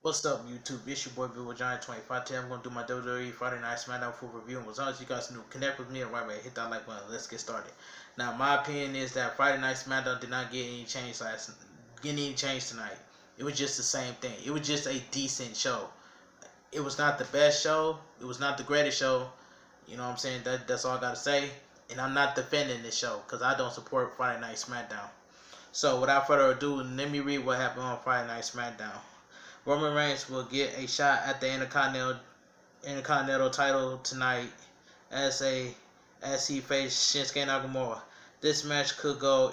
What's up, YouTube? It's your boy Bigboyjonnytwentyfive. Today I'm going to do my WWE Friday Night Smackdown full review. And as long as you guys new, connect with me and right away, hit that like button. Let's get started. Now, my opinion is that Friday Night Smackdown did not get any change tonight. It was just the same thing. It was just a decent show. It was not the best show. It was not the greatest show. You know what I'm saying? That's all I got to say. And I'm not defending this show because I don't support Friday Night Smackdown. So, without further ado, let me read what happened on Friday Night Smackdown. Roman Reigns will get a shot at the intercontinental title tonight as he faced Shinsuke Nakamura. This match could go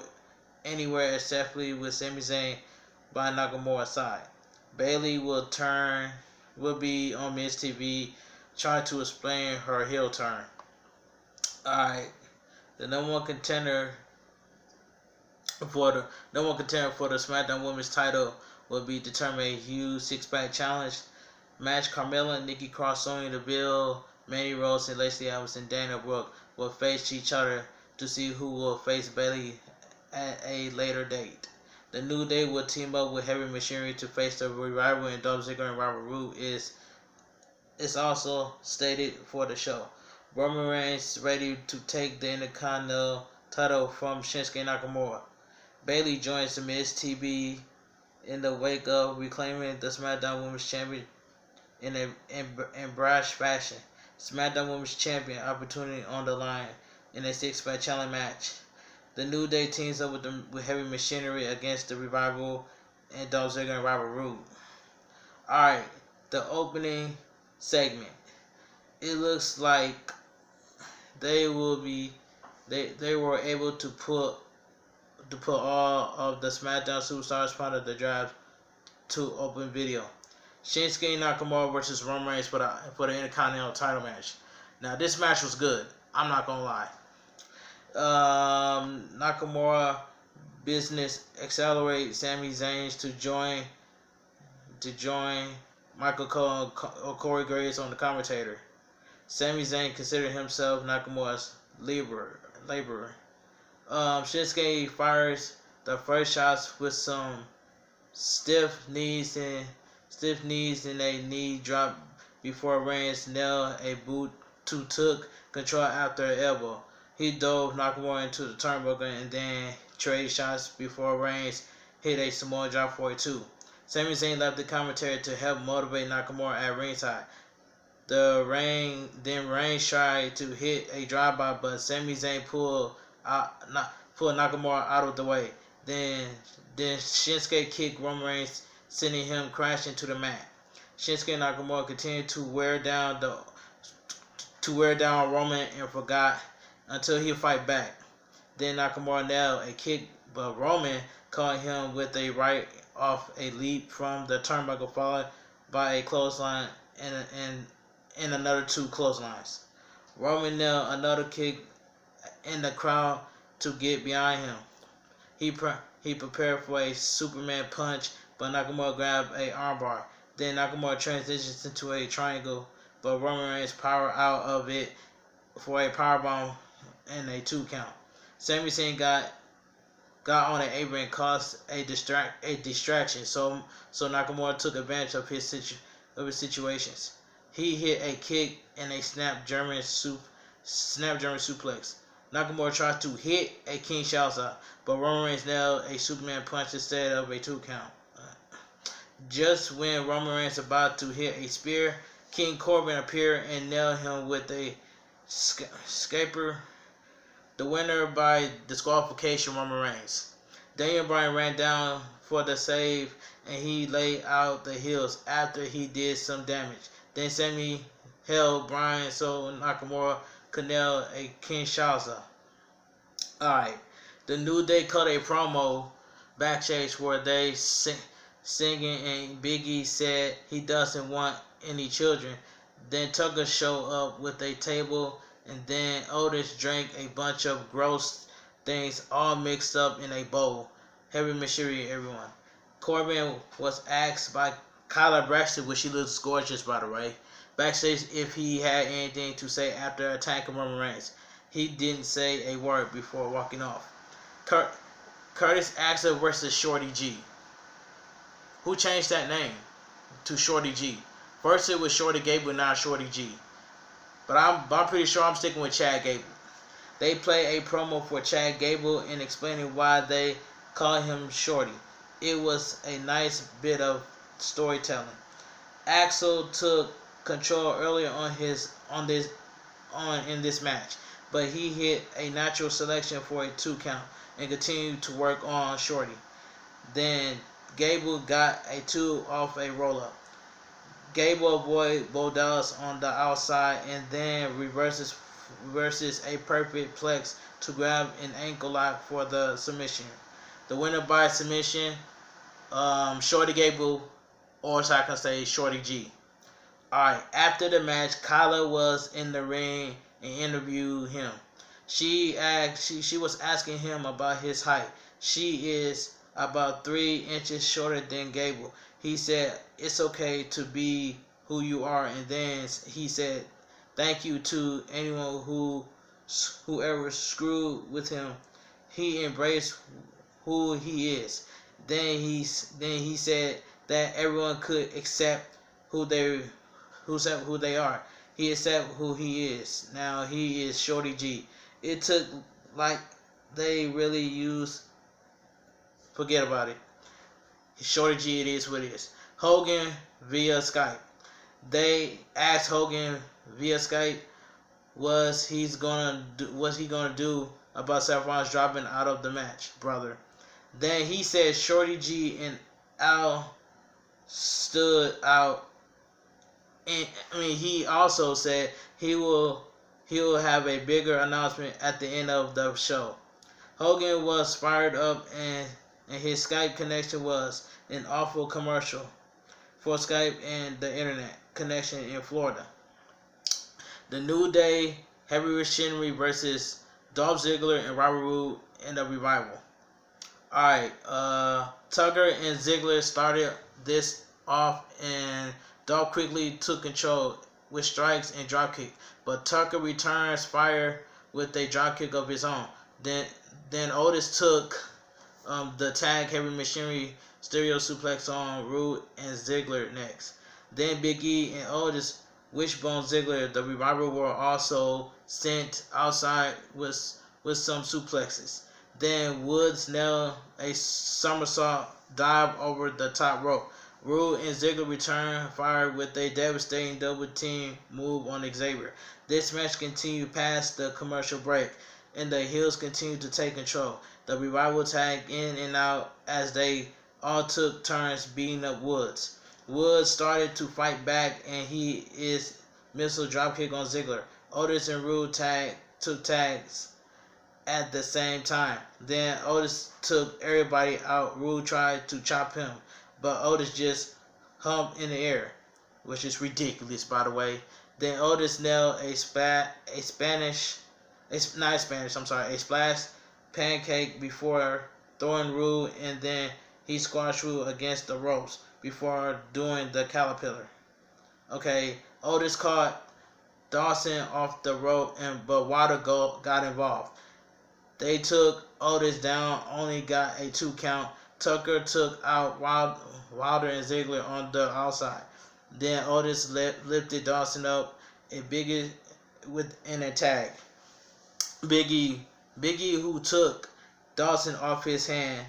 anywhere except with Sami Zayn by Nakamura's side. Bayley will be on Miz Tv trying to explain her heel turn. Alright, the number one contender for the SmackDown Women's title will be determined a huge six-pack challenge match. Carmella and Nikki cross Sonya, Deville, Mandy, Rhoode, and Lacey Evans and Dana Brooke will face each other to see who will face Bayley at a later date. The New Day will team up with Heavy Machinery to face the Revival, and Dolph Ziggler and Rhoode is also stated for the show. Roman Reigns ready to take the Intercontinental title from Shinsuke Nakamura. Bayley joins the Miz Tv in the wake of reclaiming the SmackDown Women's Champion in brash fashion. SmackDown Women's Champion opportunity on the line in a six-pack challenge match. The New Day teams up with Heavy Machinery against the Revival and Dolph Ziggler and Rhoode. Alright, the opening segment. It looks like they were able to put all of the SmackDown superstars part of the drive to open video. Shinsuke Nakamura versus Roman Reigns for the Intercontinental title match. Now, this match was good. I'm not gonna lie. Nakamura business accelerate Sami Zayn to join Michael Cole or Corey Graves on the commentator. Sami Zayn considered himself Nakamura's laborer. Shinsuke fires the first shots with some stiff knees and a knee drop before Reigns nailed a boot to took control after an elbow. He dove Nakamura into the turnbuckle and then traded shots before Reigns hit a Samoa drop for a 2. Sami Zayn left the commentary to help motivate Nakamura at ringside. Reigns tried to hit a drive-by, but Sami Zayn pulled Nakamura out of the way. Then Shinsuke kicked Roman Reigns, sending him crashing to the mat. Shinsuke Nakamura continued to wear down Roman and forgot until he fight back. Then Nakamura nailed a kick, but Roman caught him with a right off a leap from the turnbuckle, followed by a clothesline and another 2 clotheslines. Roman nailed another kick in the crowd to get behind him. He prepared for a Superman punch, but Nakamura grabbed a armbar. Then Nakamura transitions into a triangle, but Roman Reigns powered out of it for a powerbomb and a 2 count. Sami Zayn got on an apron and caused a distraction, so Nakamura took advantage of his situations. He hit a kick and a snap German suplex. Nakamura tried to hit a Kinshasa, but Roman Reigns nailed a Superman punch instead of a 2 count. Just when Roman Reigns was about to hit a spear, King Corbin appeared and nailed him with a scaper. The winner by disqualification, Roman Reigns. Bryan ran down for the save and he laid out the heels after he did some damage. Then Sami held Bryan so Nakamura could nail a Kinshasa. Alright, the New Day cut a promo backstage where they singing and Biggie said he doesn't want any children. Then Tucker showed up with a table and then Otis drank a bunch of gross things all mixed up in a bowl. Heavy Machinery, everyone. Corbin was asked by Kyla Braxton, which she looks gorgeous by the way, backstage if he had anything to say after attacking Roman Reigns. He didn't say a word before walking off. Curtis Axel versus Shorty G. Who changed that name? to Shorty G. First it was Shorty Gable, now Shorty G. But I'm pretty sure I'm sticking with Chad Gable. They play a promo for Chad Gable and explaining why they call him Shorty. It was a nice bit of storytelling. Axel took control earlier in this match, but he hit a natural selection for a 2 count and continued to work on Shorty. Then Gable got a 2 off a roll-up. Gable avoided Bodell's on the outside and then reverses a perfect plex to grab an ankle lock for the submission. The winner by submission, Shorty Gable, or so I can say Shorty G. Alright, after the match, Kyla was in the ring and interviewed him. She was asking him about his height. She is about 3 inches shorter than Gable. He said, "It's okay to be who you are," and then he said, "Thank you to anyone whoever screwed with him. He embraced who he is." Then he said that everyone could accept who they are. He accepted who he is. Now he is Shorty G. It took like they really used. Forget about it. Shorty G, it is what it is. Hogan via Skype. They asked Hogan via Skype what's he gonna do about Seth Rollins dropping out of the match, brother. Then he said Shorty G and Al stood out, and he also said he will have a bigger announcement at the end of the show. Hogan was fired up, and his Skype connection was an awful commercial for Skype and the internet connection in Florida. The New Day Heavy Machinery versus Dolph Ziggler and Rhoode in the Revival. Alright, Tucker and Ziggler started this off, and Dolph quickly took control with strikes and dropkick, but Tucker returns fire with a dropkick of his own. Then Otis took the tag Heavy Machinery stereo suplex on Rhoode and Ziggler next. Then Big E and Otis wishbone Ziggler. The Revival were also sent outside with some suplexes. Then Woods nailed a somersault dive over the top rope. Rhoode and Ziggler return fire with a devastating double team move on Xavier. This match continued past the commercial break, and the heels continued to take control. The Revival tagged in and out as they all took turns beating up Woods. Woods started to fight back, and he is missile dropkick on Ziggler. Otis and Rhoode took tags at the same time. Then Otis took everybody out. Rhoode tried to chop him, but Otis just humped in the air, which is ridiculous, by the way. Then Otis nailed a splash pancake before throwing Rhoode, and then he squashed Rhoode against the ropes before doing the caterpillar. Okay, Otis caught Dawson off the rope, but Wilder got involved. They took Otis down, only got a 2 count. Tucker took out Wilder and Ziggler on the outside. Then Otis lifted Dawson up, in a tag. Big E who took Dawson off his hand,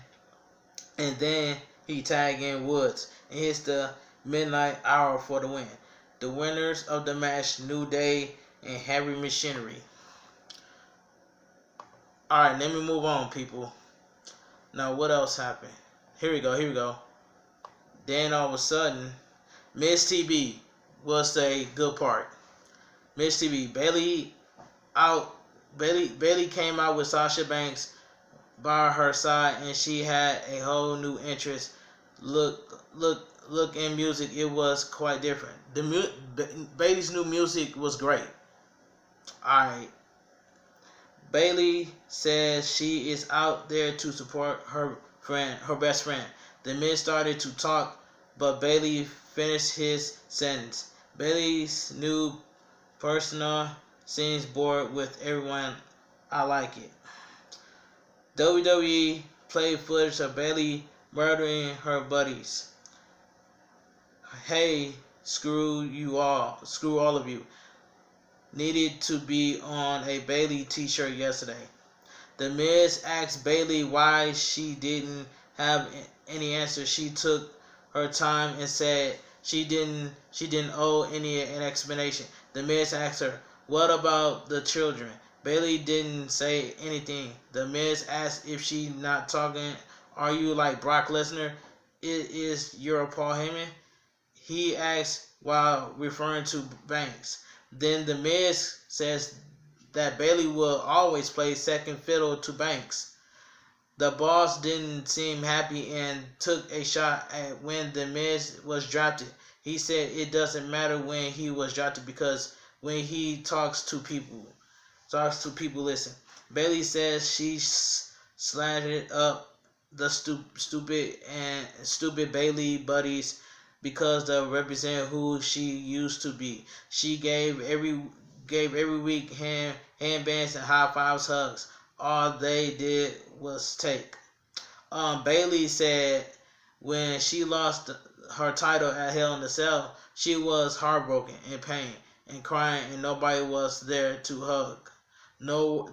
and then he tagged in Woods and hits the midnight hour for the win. The winners of the match, New Day and Heavy Machinery. Alright, let me move on, people. Now, what else happened? Here we go. Then all of a sudden, Miz Tv was the good part. Miz Tv, Bayley came out with Sasha Banks by her side, and she had a whole new interest. Look in music, it was quite different. Bayley's new music was great. Alright. Bayley says she is out there to support her best friend. The men started to talk, but Bayley finished his sentence. Bayley's new persona seems bored with everyone. I like it. WWE played footage of Bayley murdering her buddies. hey, screw all of you, needed to be on a Bayley t-shirt yesterday. The Miz asked Bayley why she didn't have any answer. She took her time and said she didn't owe an explanation. The Miz asked her, "What about the children?" Bayley didn't say anything. The Miz asked if she not talking. Are you like Brock Lesnar? It is your Paul Heyman? He asked while referring to Banks. Then the Miz says that Bayley will always play second fiddle to Banks. The boss didn't seem happy and took a shot at when the Miz was drafted. He said it doesn't matter when he was drafted because when he talks to people listen. Bayley says she slatted up the stupid Bayley buddies because they represent who she used to be. She gave every week handbands and high fives, hugs. All they did was take. Bayley said when she lost her title at Hell in a Cell, she was heartbroken, in pain, and crying, and nobody was there to hug. No,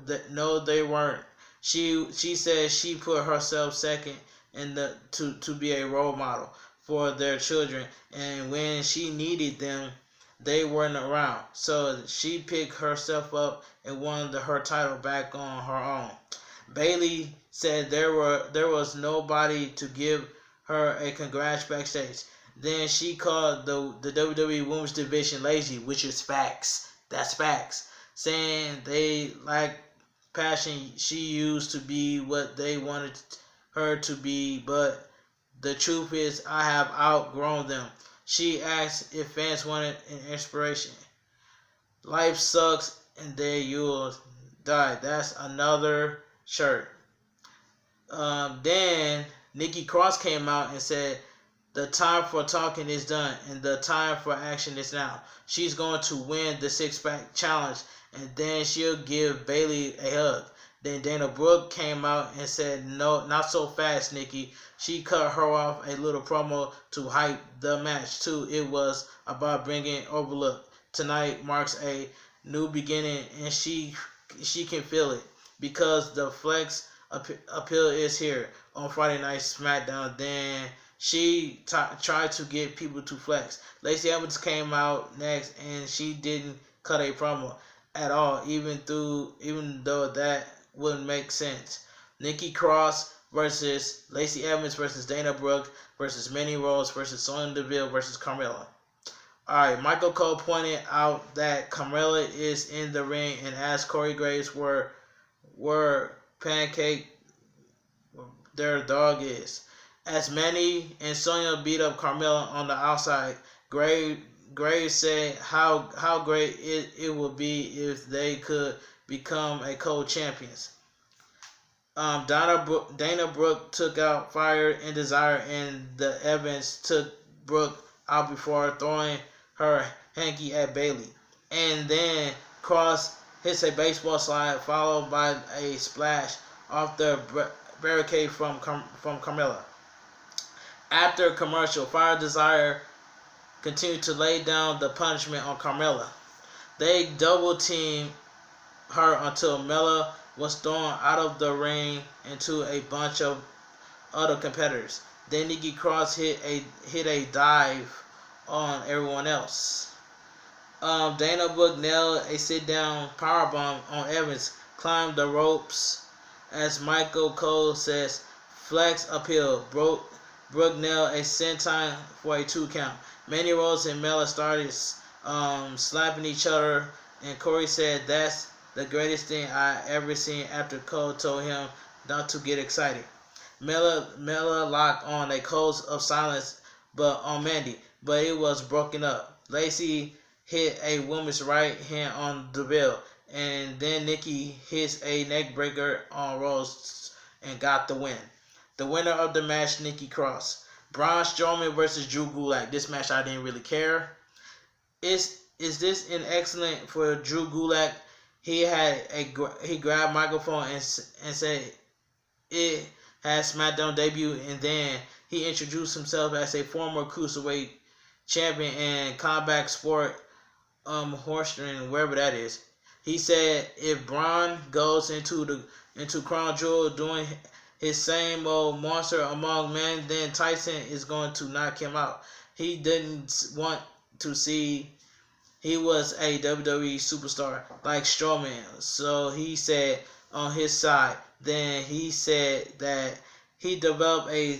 they weren't. She said she put herself second to be a role model for their children, and when she needed them, they weren't around. So she picked herself up and won her title back on her own. Bayley said there was nobody to give her a congrats backstage. Then she called the WWE Women's Division lazy, which is facts. That's facts. Saying they lack passion. She used to be what they wanted her to be, but the truth is I have outgrown them. She asked if fans wanted an inspiration. Life sucks and then you'll die. That's another shirt. Then Nikki Cross came out and said the time for talking is done and the time for action is now. She's going to win the six-pack challenge and then she'll give Bayley a hug. Then Dana Brooke came out and said, "No, not so fast, Nikki." She cut her off a little promo to hype the match too. It was about bringing Overlook. Tonight marks a new beginning, and she can feel it because the flex appeal is here on Friday Night Smackdown. Then she tried to get people to flex. Lacey Evans came out next, and she didn't cut a promo at all, even though that wouldn't make sense. Nikki Cross versus Lacey Evans versus Dana Brooke versus Mandy Rose versus Sonya Deville versus Carmella. Alright, Michael Cole pointed out that Carmella is in the ring and asked Corey Graves where Pancake their dog is. As Mandy and Sonya beat up Carmella on the outside, Graves said how great it would be if they could become a co-champions. Dana Brooke took out Fire and Desire, and the Evans took Brooke out before throwing her hanky at Bayley. And then Cross hits a baseball slide followed by a splash off the barricade from Carmella. After commercial, Fire Desire continued to lay down the punishment on Carmella. They double teamed her until Mella was thrown out of the ring into a bunch of other competitors. Then Nikki Cross hit a dive on everyone else. Dana Brooke nailed a sit-down powerbomb on Evans, climbed the ropes. As Michael Cole says, flex appeal. Brooke nailed a senton for a 2 count. Mandy Rose and Mella started slapping each other, and Corey said that's the greatest thing I ever seen after Cole told him not to get excited. Mella locked on a close of silence on Mandy, but it was broken up. Lacey hit a woman's right hand on Deville, and then Nikki hits a neck breaker on Rose and got the win. The winner of the match, Nikki Cross. Braun Strowman versus Drew Gulak. This match I didn't really care. Is this an excellent for Drew Gulak? He grabbed microphone and said it had SmackDown debut, and then he introduced himself as a former Cruiserweight champion in combat sport, Horseman, wherever that is. He said if Braun goes into Crown Jewel doing his same old monster among men, then Tyson is going to knock him out. He didn't want to see he was a WWE superstar like Stroman, so he said on his side. Then he said that he developed a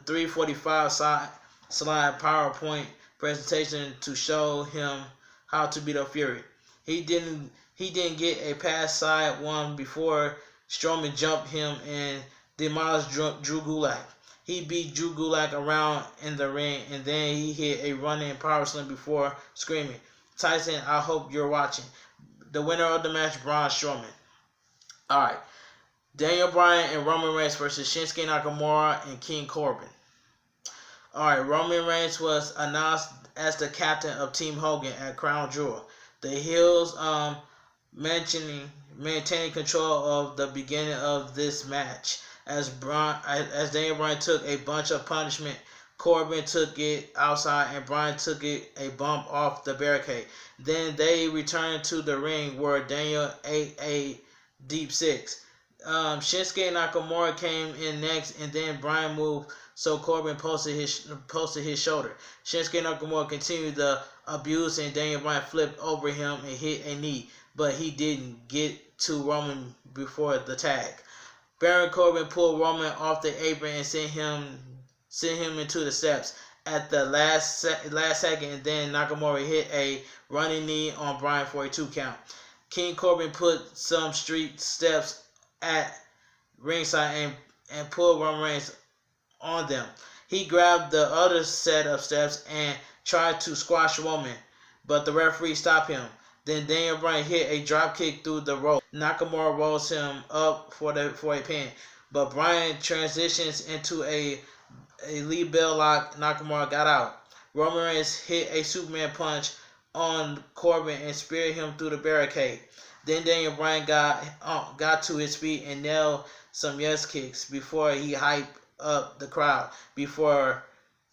345 slide PowerPoint presentation to show him how to beat up Fury. He didn't get a past side one before Stroman jumped him and demolished Drew Gulak. He beat Drew Gulak around in the ring, and then he hit a running power slam before screaming, "Tyson, I hope you're watching." The winner of the match, Braun Strowman. Alright. Daniel Bryan and Roman Reigns versus Shinsuke Nakamura and King Corbin. Alright, Roman Reigns was announced as the captain of Team Hogan at Crown Jewel. The heels maintaining control of the beginning of this match. As Daniel Bryan took a bunch of punishment, Corbin took it outside and Bryan took it a bump off the barricade. Then they returned to the ring where Daniel ate a deep six. Shinsuke Nakamura came in next, and then Bryan moved, so Corbin posted his shoulder. Shinsuke Nakamura continued the abuse, and Daniel Bryan flipped over him and hit a knee, but he didn't get to Roman before the tag. Baron Corbin pulled Roman off the apron and sent him into the steps at the last second, and then Nakamura hit a running knee on Bryan for a 2 count. King Corbin put some street steps at ringside and pulled Roman Reigns on them. He grabbed the other set of steps and tried to squash Roman, but the referee stopped him. Then Daniel Bryan hit a drop kick through the rope. Nakamura rolls him up for a pin, but Bryan transitions into a Lee Bell lock. Nakamura got out. Roman Reigns hit a Superman punch on Corbin and speared him through the barricade. Then Daniel Bryan got to his feet and nailed some yes kicks before he hyped up the crowd. Before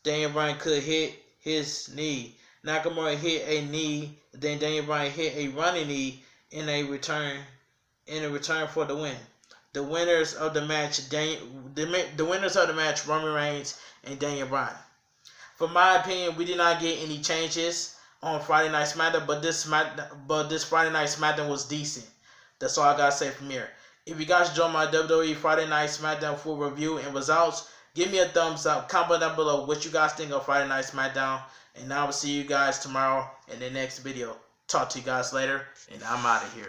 Daniel Bryan could hit his knee, Nakamura hit a knee. Then Daniel Bryan hit a running knee in a return for the win. The winners of the match, Roman Reigns and Daniel Bryan. For my opinion, we did not get any changes on Friday Night SmackDown, but this Friday Night SmackDown was decent. That's all I gotta say from here. If you guys enjoyed my WWE Friday Night SmackDown full review and results, give me a thumbs up. Comment down below what you guys think of Friday Night SmackDown, and I will see you guys tomorrow in the next video. Talk to you guys later, and I'm out of here.